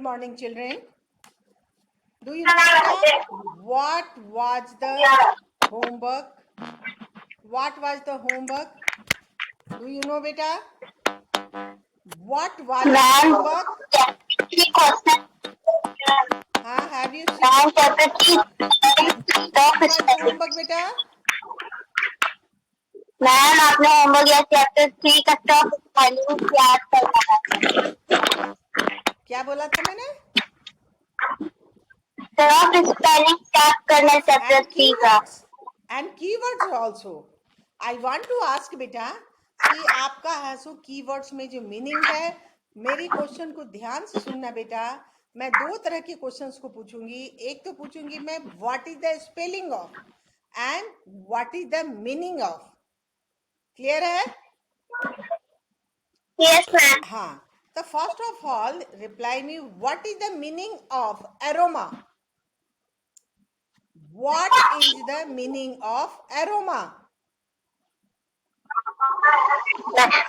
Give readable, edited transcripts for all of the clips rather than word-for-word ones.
morning, children. Do you know, beta, what was the homework? What was the homework? Do you know, beta? What was the homework? Have you seen? What was the homework, beta? Ma'am आपने homework या chapter 3 का stock spelling याद करना है। क्या बोला था मैंने? स्टॉक स्पेलिंग याद करना है चैप्टर 3 का। And keywords also. I want to ask बेटा कि आपका है सो कीवर्ड्स में जो मीनिंग है, मेरी क्वेश्चन को ध्यान से सुनना बेटा। मैं दो तरह के क्वेश्चंस को पूछूंगी। एक तो पूछूंगी मैं what is the spelling of and what is the meaning of. Clear है? Yes ma'am. हाँ, तो first of all reply me what is the meaning of aroma. What is the meaning of aroma?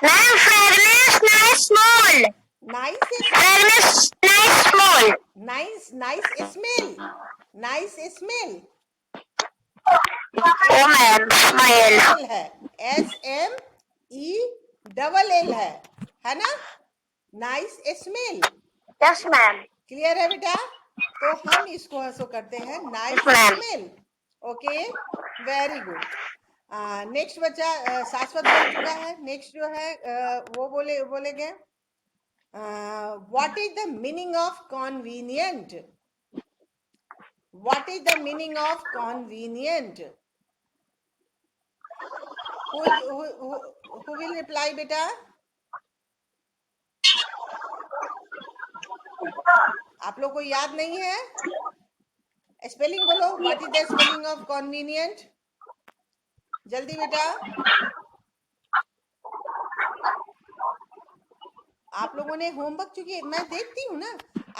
Ma'am fragrance nice small. Nice is fragrance nice small. nice smell. Nice smell. Oh ma'am smile है SMELL है ना? Nice smell. Yes ma'am. Clear है बेटा? तो हम इसको ऐसो करते हैं nice smell. Okay, very good. Next बच्चा शाश्वत बोल चुका है। नेक्स्ट जो है वो बोलेंगे what is the meaning of convenient. What is the meaning of convenient? who will reply बेटा? आप लोग को याद नहीं है? स्पेलिंग बोलो, what is the spelling of convenient? जल्दी बेटा। आप लोगों ने होमवर्क, चूंकि मैं देखती हूँ ना,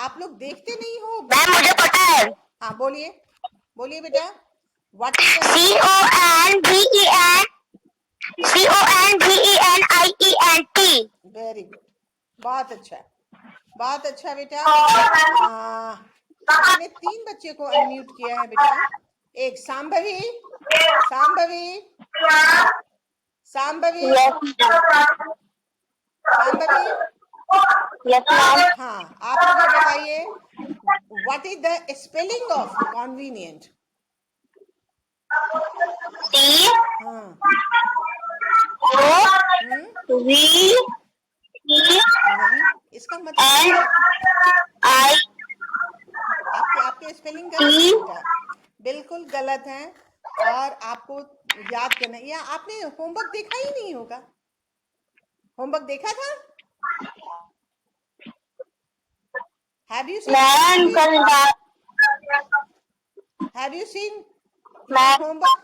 आप लोग देखते नहीं हो। मैम मुझे पता है। हाँ बोलिए, बोलिए बेटा। What is CONVENIENT। Very good, बहुत अच्छा, बहुत अच्छा बेटा। मैंने 3 बच्चे को अनम्यूट किया है बेटा। एक सांभवी, सांभवी, सांभवी, सांभवी। हाँ, आप मुझे बताइए what is the spelling of convenient? नहीं, इसका मतलब आपके स्पेलिंग गलत है बेटा, बिल्कुल गलत है। और आपको याद करना, या आपने होमवर्क देखा ही नहीं होगा। होमवर्क देखा था? Have you seen homework?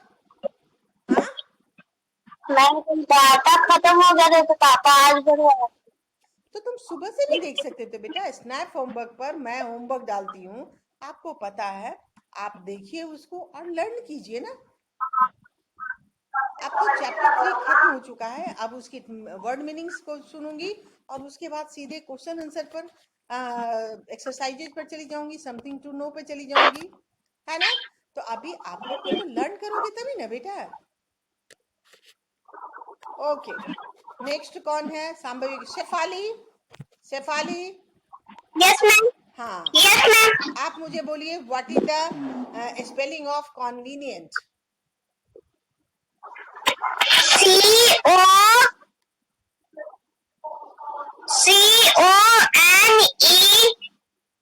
हाँ, डाटा खत्म हो गया तो पापा आज बढ़िया। तो तुम सुबह से भी देख सकते थे बेटा। स्नैप होमवर्क पर मैं होमवर्क डालती हूँ, आपको पता है। आप देखिए उसको और लर्न कीजिए ना। अब तो चैप्टर 3 खत्म हो चुका है। अब उसकी वर्ड मीनिंग्स को सुनूंगी और उसके बाद सीधे क्वेश्चन आंसर पर, एक्सरसाइजेज पर चली जाऊंगी, समथिंग टू नो पे चली जाऊंगी, है ना? तो अभी आप लोग को तो लर्न करोगे तभी ना बेटा। ओके, नेक्स्ट कौन है? सांभवी, शेफाली, शेफाली। Yes ma'am. हाँ, यस मैम। आप मुझे बोलिए what is the spelling of convenient? CONE।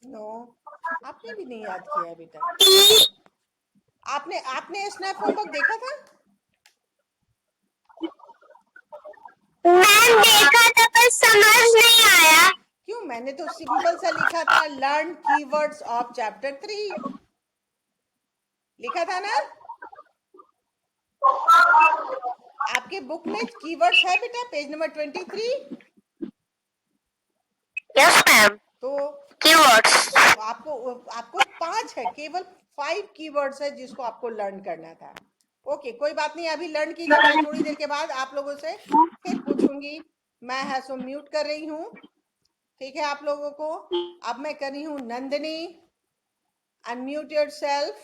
No, आपने भी नहीं याद किया है बेटा। आपने स्नैप होमवर्क देखा था? मैम देखा था पर समझ नहीं आया। क्यों? मैंने तो सिंपल सा लिखा था, लर्न कीवर्ड्स ऑफ चैप्टर 3 लिखा था ना। आपके बुक में कीवर्ड्स है बेटा, पेज नंबर 23। Yes ma'am. तो कीवर्ड्स आपको 5 है, केवल 5 कीवर्ड्स है जिसको आपको लर्न करना था। ओके, कोई बात नहीं, अभी लर्न कीजिए। मैं थोड़ी देर के बाद आप लोगों से फिर पूछूंगी। मैं है सो म्यूट कर रही हूँ। ठीक है आप लोगों को। अब मैं कर रही हूँ Nandini, unmute yourself.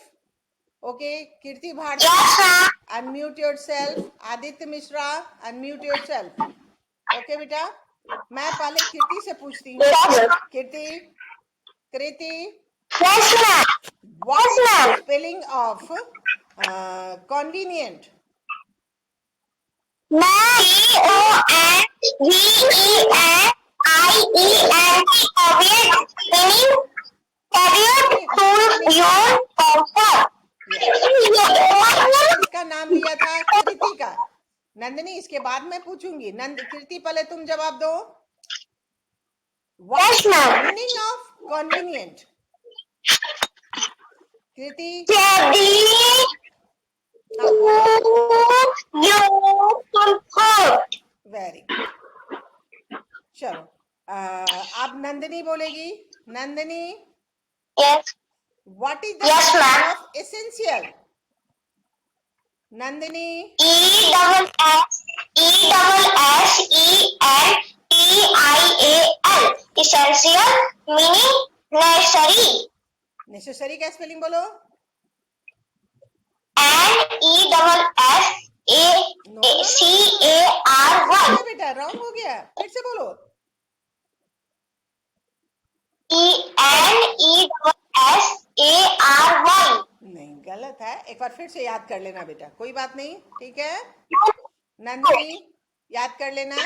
Okay, Kirti Bharti, Yes, ma'am. Unmute yourself. Aditya Mishra, unmute yourself. Okay बेटा, मैं पहले कीर्ति से पूछती हूँ। Yes, Kirti, Kriti, ma'am. what Yes, is the ma'am. spelling of convenient? Ma'am, CONVENIENT. Convenient, meaning carrier, your comfort. मैंने इसका नाम लिया था कृति का। नंदिनी इसके बाद मैं पूछूंगी। कीर्ति पहले तुम जवाब दो। What is Yes, the ma'am. meaning of convenient? Kriti, Steady, हाँ बोलो। you comfort. वेरी गुड, चलो अब नंदिनी बोलेगी। Nandini, Yes. What is the Yes, meaning ma'am. Of essential? Nandini, ESSENTIAL. Essential, meaning necessary. Necessary का स्पेलिंग बोलो। NESSARY. बेटा रॉन्ग हो गया, फिर से बोलो। ENESSARY. नहीं, गलत है, एक बार फिर से याद कर लेना बेटा, कोई बात नहीं, ठीक है। नंदिनी याद कर लेना।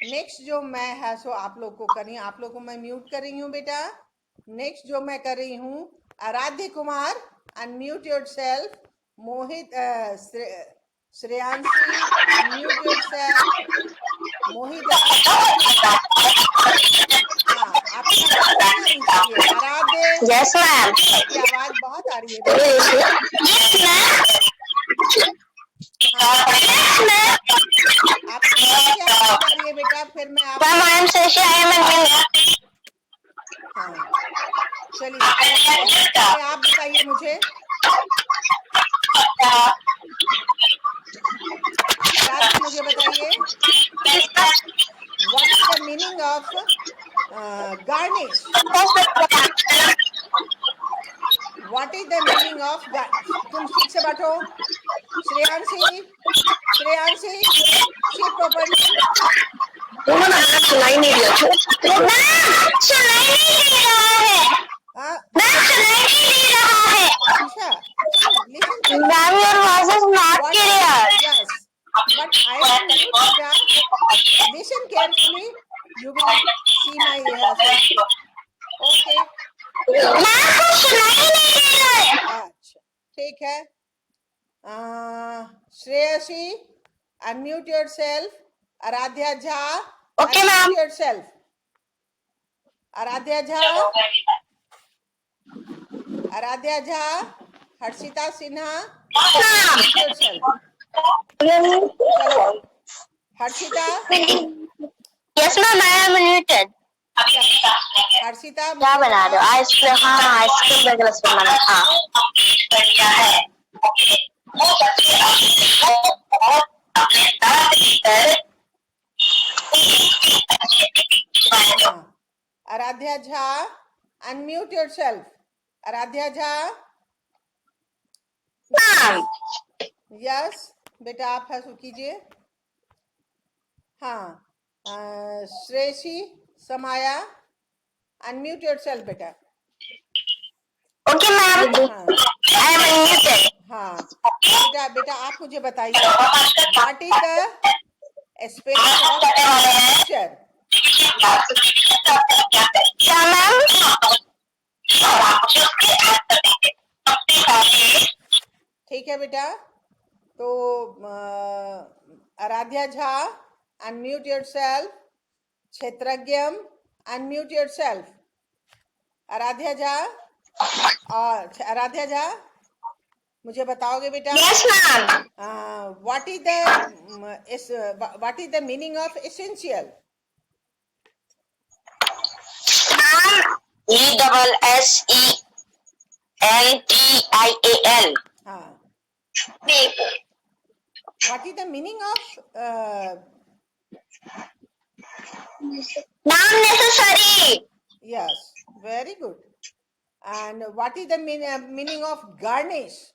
नेक्स्ट जो मैं है सो आप लोग को करी, आप लोग को मैं म्यूट कर रही हूँ बेटा। नेक्स्ट जो मैं कर रही हूँ, आराध्य कुमार, अनम्यूट योरसेल्फ। मोहित, श्रेयांशी, अनम्यूट योरसेल्फ। मोहित, हाँ आपकी आवाज नहीं आनी चाहिए। आराध्य, Yes, ma'am. आपकी आवाज बहुत आ रही है बेटा। Yes, ma'am. हाँ Yes, ma'am. आपकी कैसी आवाज आ रही है बेटा, फिर मैं आप। Ma'am, I am Shashi. I am a हाँ चलिए, पहले आप बताइए मुझे। आराध्य मुझे बताइए, what is the meaning of garnish? What is the meaning of, तुम ठीक से बैठो। Shreyanshi, Shreyanshi, sit properly. सुनाई नहीं दिया। सुनाई नहीं दे रहा है। सुनाई नहीं दे रहा है। अच्छा, listen carefully. Ma'am, your voice is not What? clear. Yes, but I will tell you, beta. Listen carefully. You will see my okay. Ma'am, कुछ सुनाई नहीं दे रहा है। अच्छा, ठीक है। Shreyasi, unmute yourself. Aaradhya Jha, Okay, ma'am. unmute yourself. Aaradhya Jha, Aaradhya Jha, Harshita Sinha, unmute yourself. चलो, Harshita. Yes, ma'am, I am muted. Harshita क्या बना रहे हो? आइसक्रीम, हाँ आइसक्रीम का ग्लास बनाना। हाँ बढ़िया है। Aaradhya Jha, unmute yourself. Aaradhya Jha, ma'am yes बेटा आप है कीजिए। हाँ, श्रेयसी समाया, अनम्यूट योरसेल्फ बेटा। Okay ma'am, I am unmuted. हाँ बेटा, बेटा आप मुझे बताइए, what is the spelling of teacher? क्या मैम? ठीक है बेटा, तो Aaradhya Jha, unmute yourself. Kshetragyam, unmute yourself. Aaradhya Jha, और आराध्या झा मुझे बताओगे बेटा? Yes ma'am. What is the meaning of essential? ESSENTIAL. हाँ, what is the meaning of Not necessary. Yes, very good. And what is the meaning of garnish?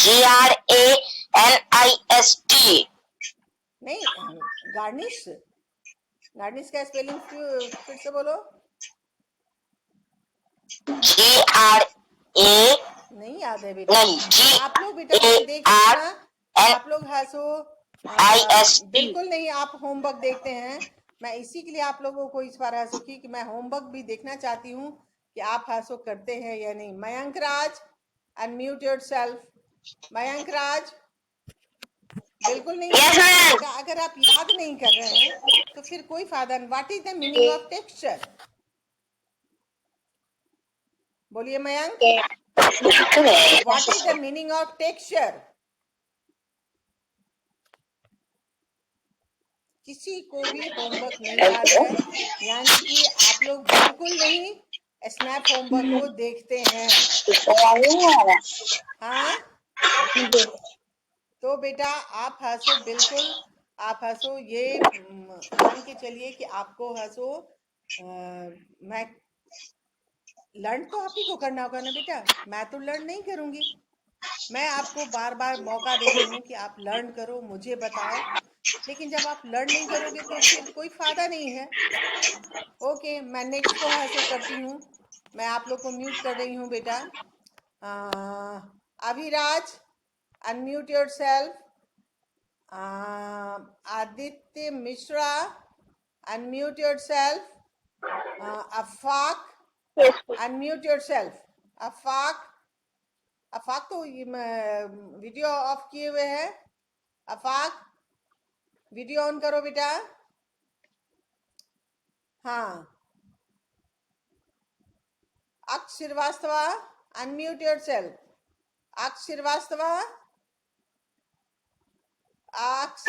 GRANIST. नहीं, garnish, garnish का spelling फिर से बोलो। GRA नहीं याद है बेटा। नहीं आप लोग बेटा मैं देख रही हूँ ना, आप लोग है सो GRIST. बिल्कुल नहीं, आप होमवर्क देखते हैं। मैं इसी के लिए आप लोगों को इस बार है सो की कि मैं होमवर्क भी देखना चाहती हूँ कि आप है सो करते हैं या नहीं। मयंक राज, अनम्यूट योरसेल्फ। मयंक राज, बिल्कुल नहीं। Yes, ma'am. बेटा अगर आप याद नहीं कर रहे हैं तो फिर कोई फायदा नहीं। What is the meaning of texture? बोलिए Mayank, what is the meaning of texture? किसी को भी होमवर्क नहीं याद है, यानी कि आप लोग बिल्कुल नहीं स्नैप होमवर्क को देखते हैं। हाँ, तो बेटा आप हंसो, बिल्कुल आप हंसो। ये मान के चलिए कि आपको हंसो, मैं लर्न तो आप ही को करना होगा ना बेटा, मैं तो लर्न नहीं करूंगी। मैं आपको बार बार मौका दे रही हूँ कि आप लर्न करो, मुझे बताओ, लेकिन जब आप लर्न नहीं करोगे तो फिर कोई फायदा नहीं है। ओके, मैं नेक्स्ट को है सो करती हूँ। मैं आप लोग को म्यूट कर रही हूँ बेटा। Abhiraj, unmute yourself. Aditya Mishra, unmute yourself. Afaq, Yes. Unmute yourself. Afaq, Afaq तो वीडियो ऑफ किए हुए हैं। अफाक, वीडियो ऑन करो बेटा। हाँ, अक्ष Srivastava, unmute yourself. Aksh Srivastava, Aksh,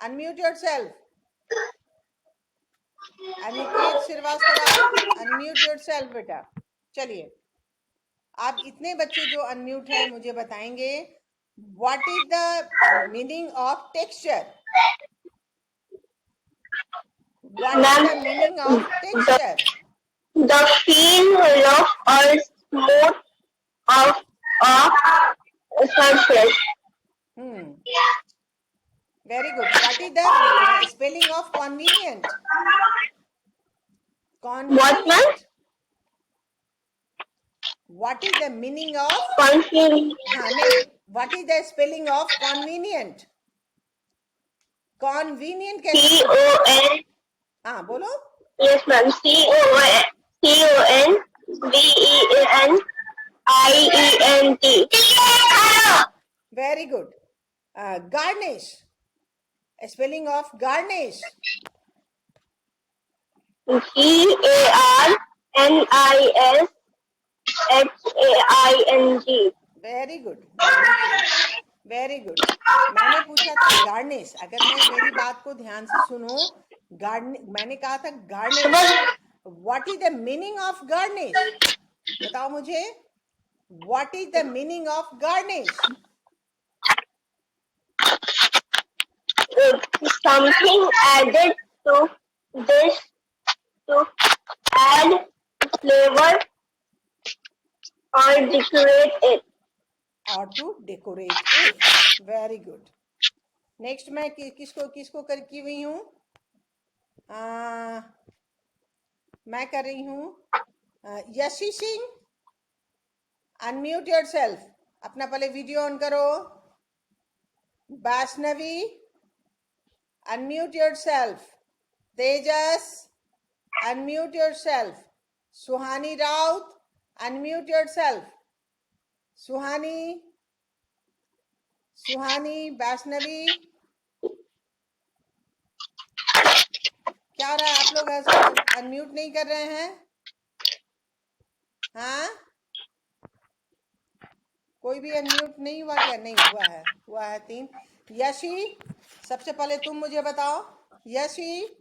unmute yourself. Aniket Srivastava, unmute yourself बेटा। चलिए, आप इतने बच्चे जो अनम्यूट हैं मुझे बताएंगे what is the meaning of texture? What is the meaning of texture? The feel rough or smooth of a surface. Very good. What is the spelling of convenient? What, ma'am? Convenient. What is the meaning of? Convenient. हाँ नहीं, what is the spelling of convenient? Convenient कैसे? CON. हाँ बोलो। Yes, ma'am. CONVENIENT. Very good. Garnish. Spelling of garnish. GARNISHAING. Very good, very good. मैंने पूछा था garnish, अगर मैं मेरी बात को ध्यान से सुनो, मैंने कहा था garnish. What is the meaning of garnish? बताओ मुझे, what is the meaning of garnish? Something added to this to add flavor or decorate it. और to decorate it. Very good. Next मैं किसको किसको की हुई हूँ? मैं कर रही हूँ यशी सिंह, अनम्यूट योरसेल्फ। अपना पहले वीडियो ऑन करो। Vaishnavi, unmute yourself. Tejas, unmute yourself. Suhani Raut, unmute yourself. Suhani, Suhani, Vaishnavi, क्या हो रहा है? आप लोग ऐसे अनम्यूट नहीं कर रहे हैं? हाँ, कोई भी अनम्यूट नहीं हुआ क्या? नहीं हुआ है, हुआ है 3। यशी, सबसे पहले तुम मुझे बताओ। यशी,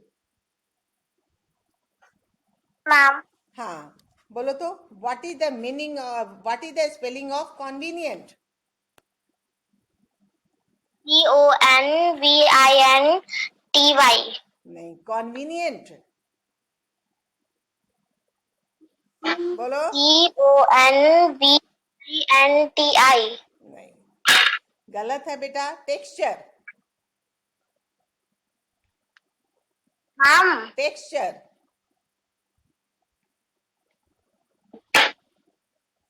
Ma'am. हाँ बोलो तो, what is the meaning, what is the spelling of convenient? CONVINTY. नहीं, कॉन्वीनियंट बोलो। CONVINTI. नहीं, गलत है बेटा। Texture, ma'am, texture.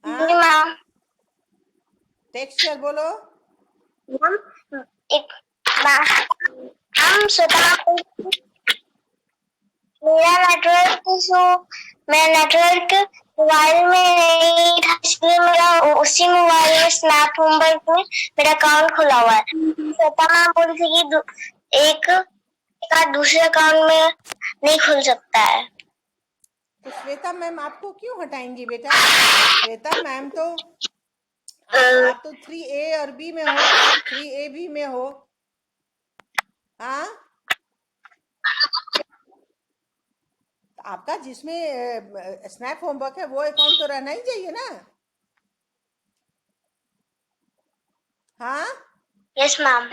जी मैम। टेक्सचर बोलो। मैम, एक हम स्वतः मेरा नेटवर्क इशू, मैं नेटवर्क मोबाइल में नहीं था, इसलिए मेरा उसी मोबाइल में स्नैप होमवर्क में मेरा अकाउंट खुला हुआ है। स्वतः मैम बोली थी कि एक दूसरे अकाउंट में नहीं खुल सकता है। तो श्वेता मैम आपको क्यों हटाएंगी बेटा? श्वेता मैम तो आप तो 3A और B में हो, 3AB में हो। हाँ, आपका जिसमें स्नैप होमवर्क है वो अकाउंट तो रहना ही चाहिए ना। हाँ, यस मैम।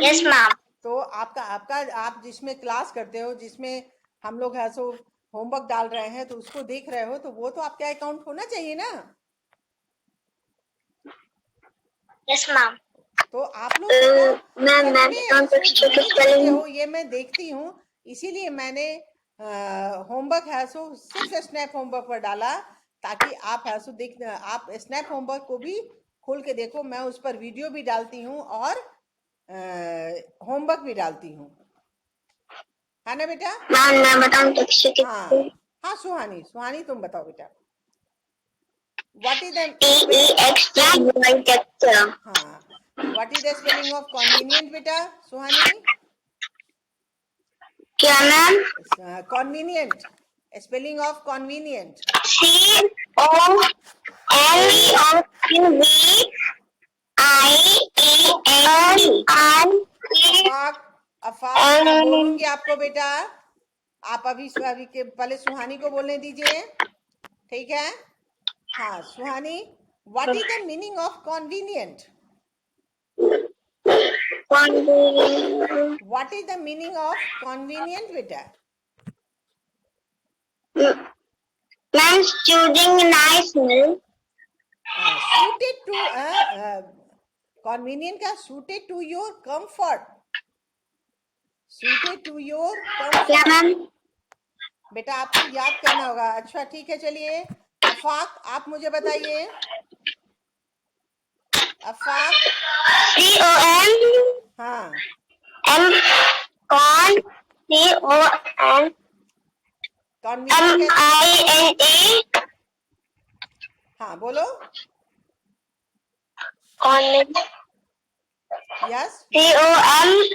Yes ma'am. तो आपका आपका आप जिसमें क्लास करते हो, जिसमें हम लोग है सो होमवर्क डाल रहे हैं, तो उसको देख रहे हो, तो वो तो आपका अकाउंट होना चाहिए ना। Yes ma'am. तो आप लोग बेटा कितने देखते हो ये मैं देखती हूँ, इसीलिए मैंने होमवर्क है सो सिर्फ स्नैप होमवर्क पर डाला, ताकि आप है सो देख, आप स्नैप होमवर्क को भी खोल के देखो। मैं उस पर वीडियो भी डालती हूँ और होमवर्क भी डालती हूँ, है ना बेटा? मैम मैं बताऊं टेक्सचर हाँ हाँ, सुहानी सुहानी तुम बताओ बेटा। What is the texture. हाँ, what is the spelling of convenient बेटा? सुहानी, क्या ma'am? Convenient, spelling of convenient. Afaq, Afaq मैं बोलूंगी आपको बेटा, आप अभी अभी के पहले सुहानी को बोलने दीजिए, ठीक है? हाँ Suhani, what is the meaning of convenient? What is the meaning of convenient बेटा? Ma'am, choosing nice meal. Suited to convenient का suited to your comfort, suited to your क्या comfort। मैम? बेटा आपको याद करना होगा। अच्छा ठीक है, चलिए अफाक आप मुझे बताइए। अफाक, CON हाँ कॉन, CON कन्वीनियंट MINA, हाँ बोलो। Con, yes, COMNINT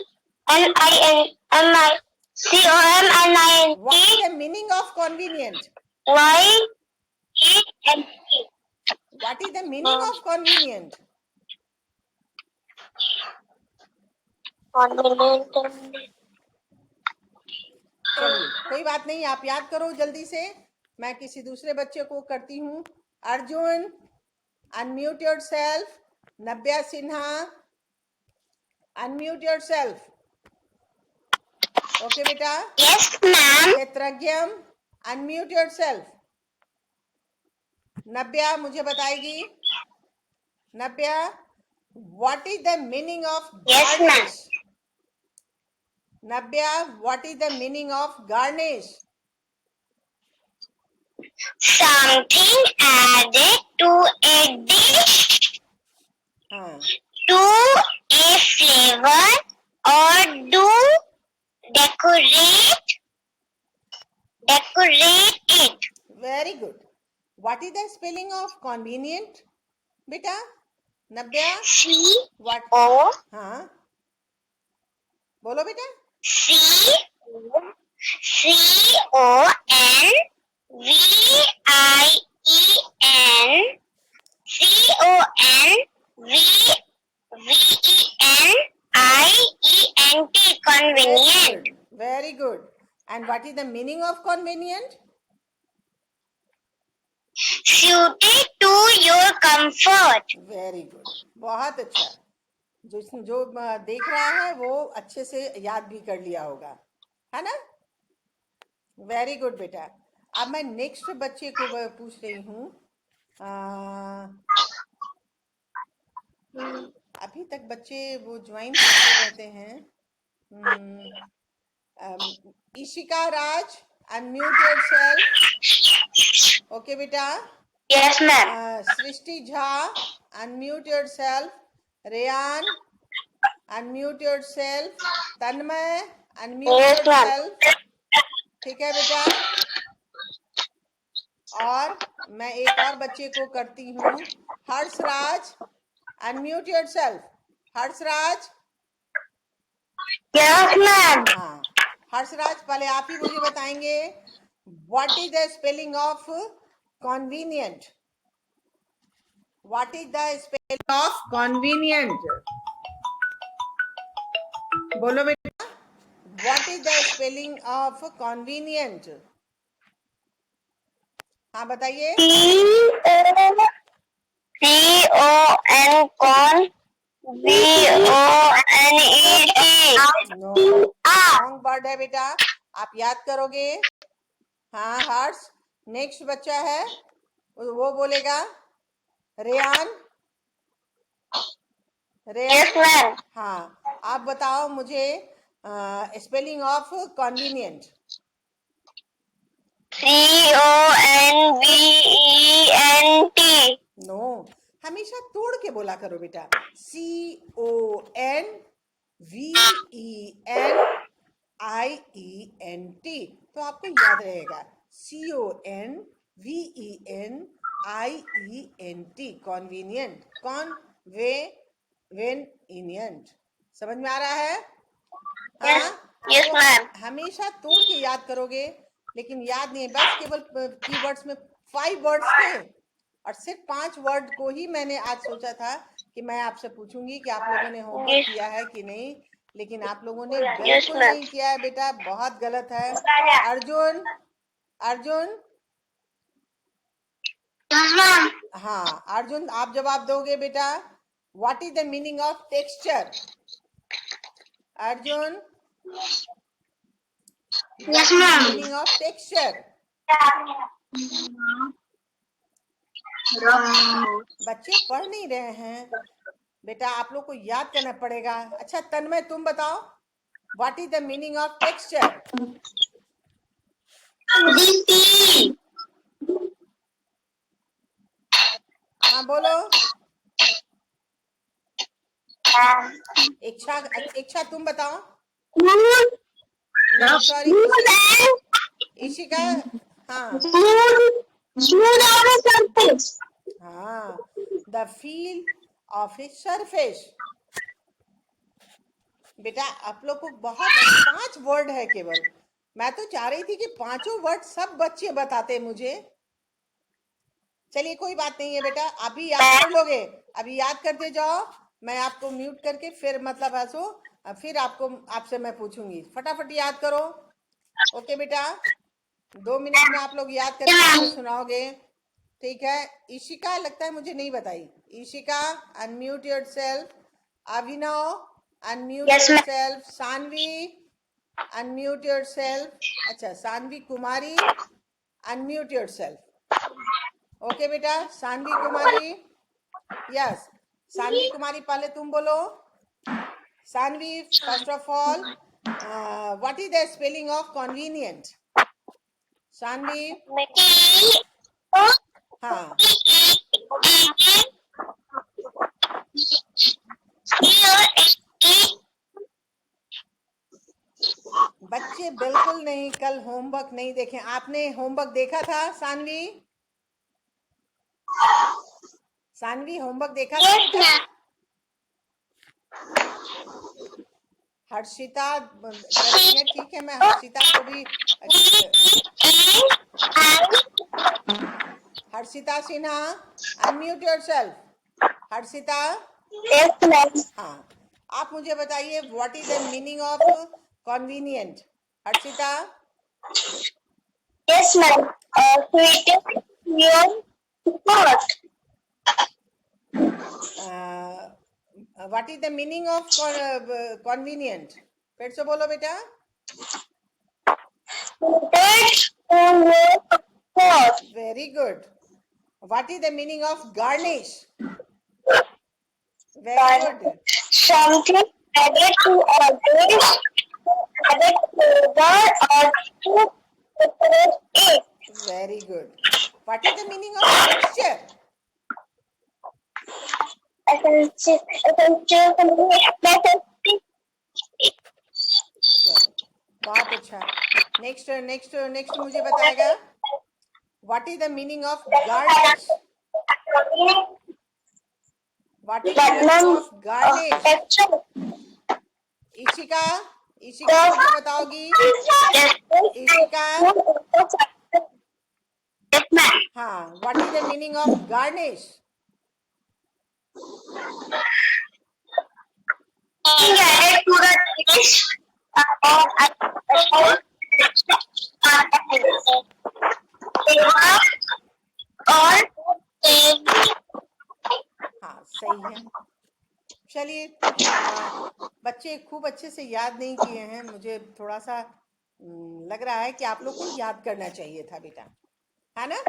what is the meaning of convenient? YENT। What is the meaning of convenient? चलिए कोई बात नहीं, आप याद करो जल्दी से, मैं किसी दूसरे बच्चे को करती हूँ। Arjun, unmute yourself. Navya Sinha, unmute yourself. Okay बेटा। Yes ma'am. Kshetragyam, unmute yourself. Navya मुझे बताएगी। Navya, what is the meaning of garnish? Navya, what is the meaning of garnish? Something added to a dish हाँ, to a flavor or do decorate it. Very good. What is the spelling of convenient बेटा? नव्या, what? हाँ बोलो बेटा। CONVENT. Convenient. Very good. And what is the meaning of convenient? Suited to your comfort. Very good. बहुत अच्छा। जो देख रहा है वो अच्छे से याद भी कर लिया होगा, है ना? वेरी गुड बेटा। अब मैं नेक्स्ट बच्चे को पूछ रही हूँ। अभी तक बच्चे वो ज्वाइन करते रहते हैं। Ishika Raj, unmute yourself. Okay बेटा। Yes ma'am. Srishti Jha, unmute yourself. Reyan, unmute yourself. Tanmay, unmute yes ma'am. Yourself. ठीक है बेटा। और मैं एक और बच्चे को करती हूँ, Harshraj, unmute yourself. Harshraj. Yes ma'am. हाँ, हर्षराज, पहले आप ही मुझे बताएंगे what is the spelling of convenient. What is the spelling of convenient? बोलो बेटा, what is the spelling of convenient? हाँ बताइए। CON con, VONET। No, wrong word है बेटा, आप याद करोगे। हाँ हर्ष, नेक्स्ट बच्चा है वो बोलेगा। रेयान। Yes ma'am. हाँ, आप बताओ मुझे स्पेलिंग ऑफ कॉन्वीनियंट। CONVENT। नो, हमेशा तोड़ के बोला करो बेटा। CONVENIENT, तो आपको याद रहेगा। CONVENIENT, कॉन्वीनियंट, कॉन्वेनियंट। समझ में आ रहा है? हाँ, यस तो मैम। हमेशा तोड़ के याद करोगे, लेकिन याद नहीं है। बस केवल कीवर्ड्स में 5 वर्ड्स थे और सिर्फ 5 वर्ड को ही मैंने आज सोचा था कि मैं आपसे पूछूंगी कि आप लोगों ने होमवर्क किया है कि नहीं, लेकिन आप लोगों ने बिल्कुल मैम। नहीं किया है बेटा, बहुत गलत है। अर्जुन, अर्जुन। हाँ अर्जुन, आप जवाब दोगे बेटा। What is the meaning of texture? Arjun, yes what is the ma'am. Meaning of texture? बच्चे पढ़ नहीं रहे हैं बेटा, आप लोग को याद करना पड़ेगा। अच्छा तन्मय, तुम बताओ, what is the meaning of texture? हाँ बोलो। इच्छा, इच्छा तुम बताओ। नहीं सॉरी, इशिका। हाँ हाँ, the feel of a surface. बेटा आप लोग को बहुत 5 वर्ड है केवल। मैं तो चाह रही थी कि 5 वर्ड सब बच्चे बताते मुझे। चलिए कोई बात नहीं है बेटा, अभी याद कर लोगे, अभी याद करते जाओ। मैं आपको म्यूट करके फिर मतलब ऐसो फिर आपसे मैं पूछूंगी, फटाफट याद करो। ओके बेटा, 2 मिनट में आप लोग याद करके मुझे सुनाओगे। ठीक है। इशिका लगता है मुझे नहीं बताई। Ishika, unmute yourself. Abhinav, unmute yourself. Sanvi, unmute yourself. अच्छा Sanvi Kumari, unmute yourself. Okay बेटा, सानवी कुमारी। यस, सानवी कुमारी, पहले तुम बोलो। Sanvi, first of all, what is the spelling of convenient? Sanvi. हाँ, बच्चे बिल्कुल नहीं, कल होमवर्क नहीं देखे। आपने होमवर्क देखा था सानवी? सानवी होमवर्क देखा था बेटा? हर्षिता करती है, ठीक है, मैं हर्षिता को भी। Harshita Sinha, unmute yourself. हर्षिता। हाँ, आप मुझे बताइए what is the meaning of convenient? Harshita. Yes ma'am. What is the meaning of convenient? फिर से बोलो बेटा। Very good. What is the meaning of garnish? Very good. Something added to a dish, added flavor or to decorate it. Very good. What is the meaning of mixture? चलो, बहुत अच्छा। Next next next मुझे बताएगा what is the meaning of garnish? What is the meaning of garnish? Ishika, Ishika मुझे बताओगी? इशिका, हाँ, what is the meaning of garnish? Added to the dish or हाँ, सही है। चलिए, बच्चे खूब अच्छे से याद नहीं किए हैं। मुझे थोड़ा सा लग रहा है कि आप लोग को याद करना चाहिए था बेटा, है ना?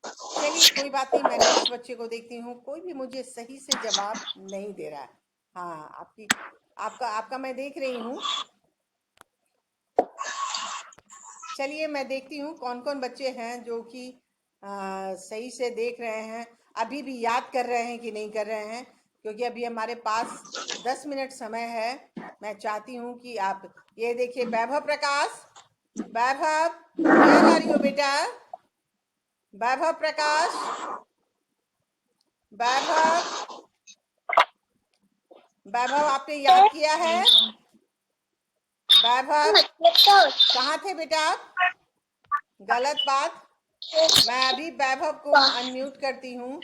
चलिए, कोई बात नहीं। मैं नेक्स्ट बच्चे को देखती हूँ। कोई भी मुझे सही से जवाब नहीं दे रहा है। हाँ, आपका मैं देख रही हूँ। चलिए, मैं देखती हूँ कौन कौन बच्चे हैं जो कि सही से देख रहे हैं, अभी भी याद कर रहे हैं कि नहीं कर रहे हैं, क्योंकि अभी हमारे पास 10 मिनट समय है। मैं चाहती हूँ कि आप ये देखिए। वैभव प्रकाश, वैभव, वेयर आर यू बेटा? वैभव प्रकाश, वैभव, वैभव, आपने याद किया है? वैभव, कहाँ थे बेटा आप? गलत बात। मैं अभी वैभव को अनम्यूट करती हूँ।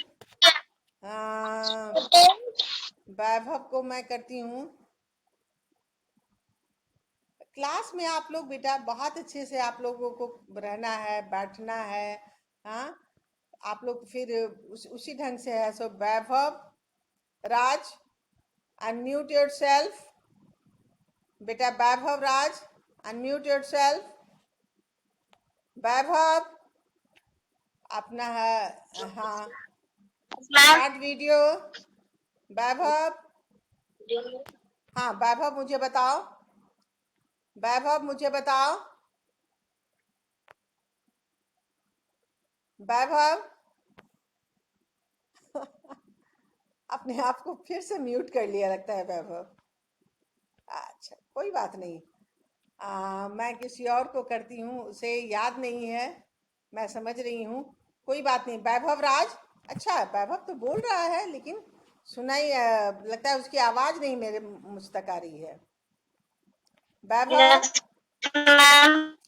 वैभव को मैं करती हूँ। क्लास में आप लोग बेटा बहुत अच्छे से आप लोगों को रहना है, बैठना है। हाँ, आप लोग फिर उसी ढंग से है। सो वैभव राज, अनम्यूट योरसेल्फ। बेटा वैभव राज, अनम्यूट योरसेल्फ। वैभव, अपना है, हाँ, स्टार्ट वीडियो। वैभव, हाँ, वैभव मुझे बताओ। वैभव मुझे बताओ। वैभव अपने आप को फिर से म्यूट कर लिया लगता है वैभव। अच्छा, कोई बात नहीं। मैं किसी और को करती हूँ, उसे याद नहीं है, मैं समझ रही हूँ। कोई बात नहीं। वैभव राज, अच्छा, वैभव तो बोल रहा है लेकिन सुनाई लगता है उसकी आवाज नहीं मेरे मुझ तक आ रही है। वैभव,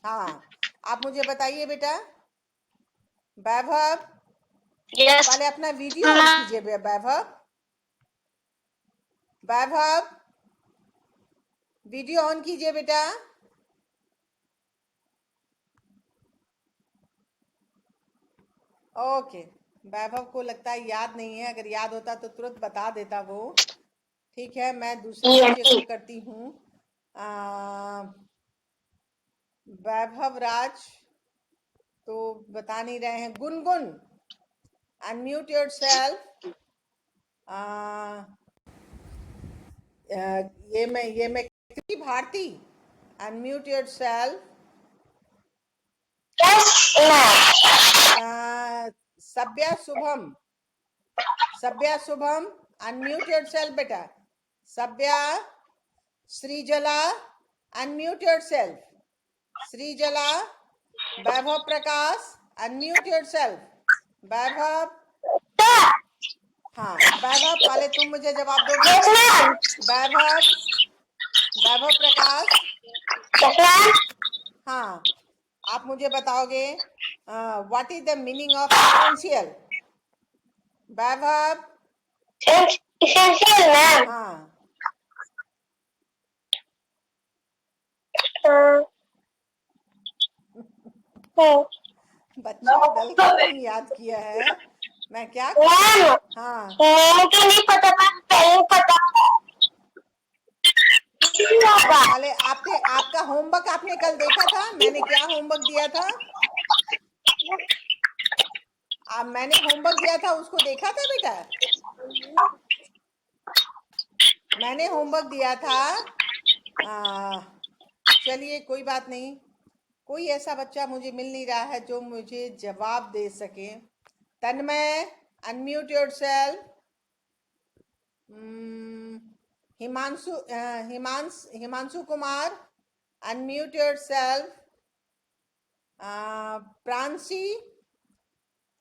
हाँ, आप मुझे बताइए बेटा। वैभव, पहले अपना वीडियो ऑन कीजिए वैभव। वैभव, वीडियो ऑन कीजिए बेटा। ओके, वैभव को लगता है याद नहीं है। अगर याद होता तो तुरंत बता देता वो। ठीक है, मैं दूसरे बच्चे को करती हूँ। वैभव राज तो बता नहीं रहे हैं। Gungun, unmute yourself. ये मैं Bharti, unmute yourself. Sabhya Shubham, Sabhya Shubham, unmute yourself बेटा। Sabhya, Shreejala, unmute yourself. Shreejala, Vaibhav Prakash, unmute yourself. Vaibhav, हाँ, वैभव, पहले तुम मुझे जवाब दोगे। वैभव, वैभव प्रकाश, हाँ, आप मुझे बताओगे what is the meaning of essential? Vaibhav, हाँ, बच्चों दल को नहीं याद किया है। मैं क्या मैम हाँ नेम तो नहीं पता था, स्पेलिंग पता होगा। साले आपने आपका होमवर्क आपने कल देखा था मैंने क्या होमवर्क दिया था मैंने होमवर्क दिया था उसको देखा था बेटा मैंने होमवर्क दिया था चलिए कोई बात नहीं कोई ऐसा बच्चा मुझे मिल नहीं रहा है जो मुझे जवाब दे सके Tanmay unmute yourself Himanshu Himanshu Kumar unmute yourself Pranshi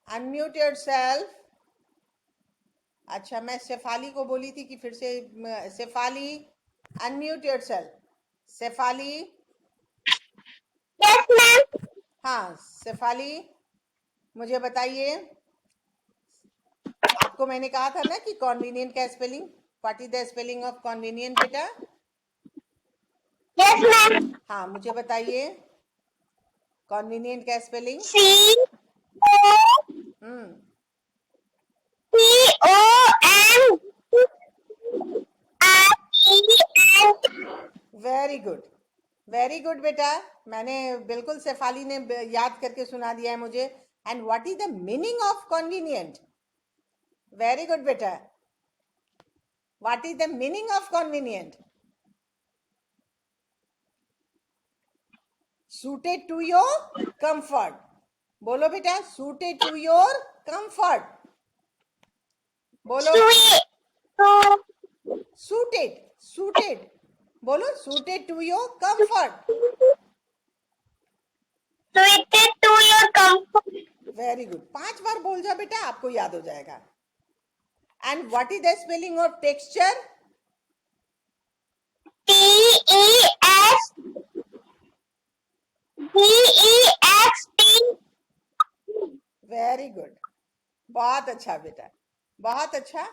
unmute yourself अच्छा मैं शेफाली को बोली थी कि फिर से Shefali unmute yourself Shefali yes ma'am. हाँ शेफाली मुझे बताइए आपको मैंने कहा था ना कि कॉन्वीनियंट का spelling what is the spelling of convenient बेटा यस मैम। हाँ मुझे बताइए कॉन्वीनियंट का spelling hmm CONVENT। Very good बेटा मैंने बिल्कुल शेफाली ने याद करके सुना दिया है मुझे and what is the meaning of convenient very good बेटा what is the meaning of convenient suited to your comfort बोलो बेटा सूटेड टू योर कंफर्ट बोलो सूटेड सूटेड बोलो suited to your comfort Suited to your comfort. Very good 5 बार बोल जाओ बेटा आपको याद हो जाएगा and what is the spelling of texture TEXT. Very good बहुत अच्छा बेटा बहुत अच्छा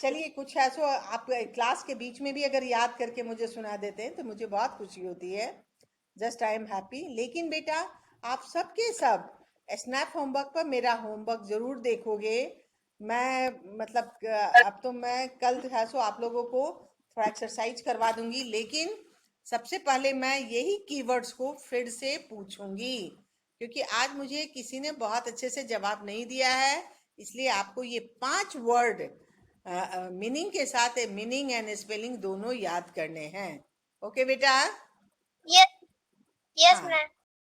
चलिए कुछ ऐसा आप क्लास के बीच में भी अगर याद करके मुझे सुना देते हैं तो मुझे बहुत खुशी होती है जस्ट आई एम हैप्पी लेकिन बेटा आप सबके सब स्नैप होमवर्क पर मेरा होमवर्क जरूर देखोगे मैं मतलब अब तो मैं कल है सो आप लोगों को थोड़ा एक्सरसाइज करवा दूंगी लेकिन सबसे पहले मैं यही कीवर्ड्स को फिर से पूछूंगी क्योंकि आज मुझे किसी ने बहुत अच्छे से जवाब नहीं दिया है इसलिए आपको ये 5 वर्ड मीनिंग के साथ मीनिंग एंड स्पेलिंग दोनों याद करने हैं ओके बेटा Yes, yes, हाँ ma'am.